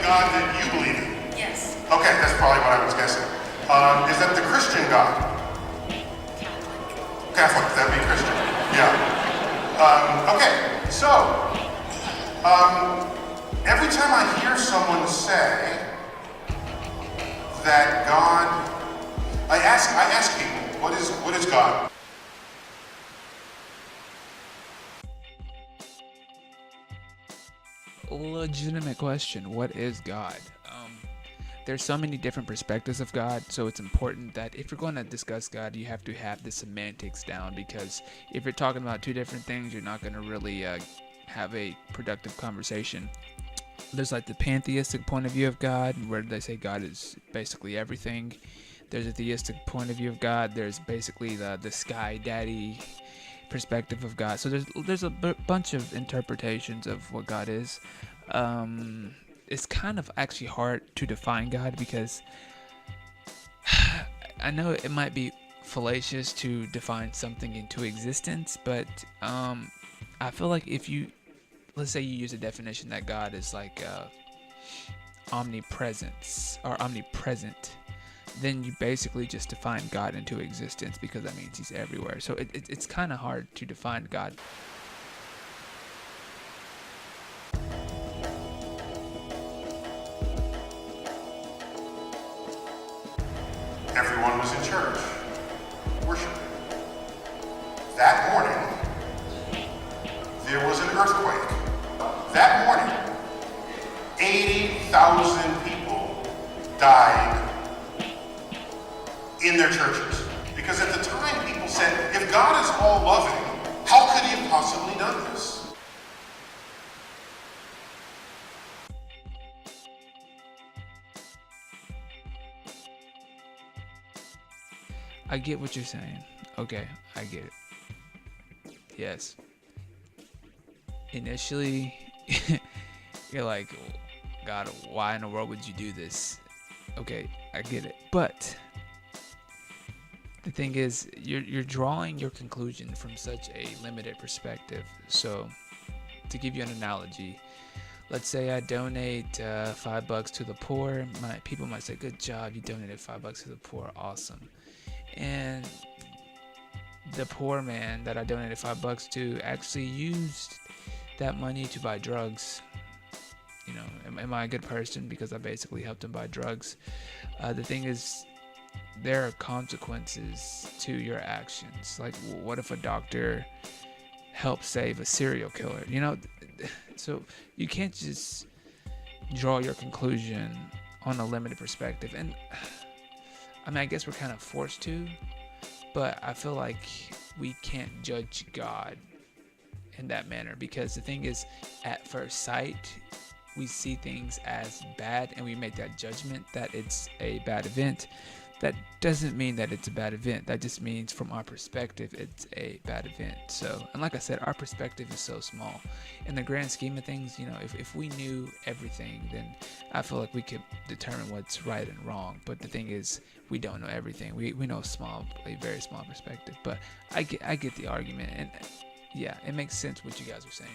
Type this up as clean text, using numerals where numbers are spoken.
God that you believe in? Yes. Okay, that's probably what I was guessing. Is that the Christian God? Catholic, that'd be Christian. Yeah. Okay, so, every time I hear someone say that God, I ask people, what is God? Legitimate question. What is God? There's so many different perspectives of God, so it's important that if you're going to discuss God, you have to have the semantics down, because if you're talking about two different things, you're not going to really have a productive conversation. There's like the pantheistic point of view of God, where they say God is basically everything. There's a theistic point of view of God. There's basically the sky daddy perspective of God. So there's a bunch of interpretations of what God is. It's kind of actually hard to define God, because I know it might be fallacious to define something into existence, but I feel like if you, let's say you use a definition that God is like omnipresence or omnipresent, then you basically just define God into existence, because that means he's everywhere. So it's kind of hard to define God. Everyone was in church, worshiping. That morning, there was an earthquake. That morning, 80,000 people died in their churches. Because at the time, people said, if God is all loving, how could he have possibly done this? I get what you're saying. Okay, I get it. Yes. Initially, you're like, God, why in the world would you do this? Okay, I get it. But the thing is, you're drawing your conclusion from such a limited perspective. So, to give you an analogy, let's say I donate $5 to the poor. People might say, good job, you donated $5 to the poor, awesome. And the poor man that I donated $5 to actually used that money to buy drugs. You know, am I a good person because I basically helped him buy drugs? The thing is, there are consequences to your actions. Like, what if a doctor helped save a serial killer? You know, so you can't just draw your conclusion on a limited perspective. And I mean, I guess we're kind of forced to, but I feel like we can't judge God in that manner, because the thing is, at first sight, we see things as bad and we make that judgment that it's a bad event. That doesn't mean that it's a bad event. That just means from our perspective, it's a bad event. So, and like I said, our perspective is so small. In the grand scheme of things, you know, if we knew everything, then I feel like we could determine what's right and wrong. But the thing is, we don't know everything. We know a very small perspective. But I get the argument, and yeah, it makes sense what you guys are saying.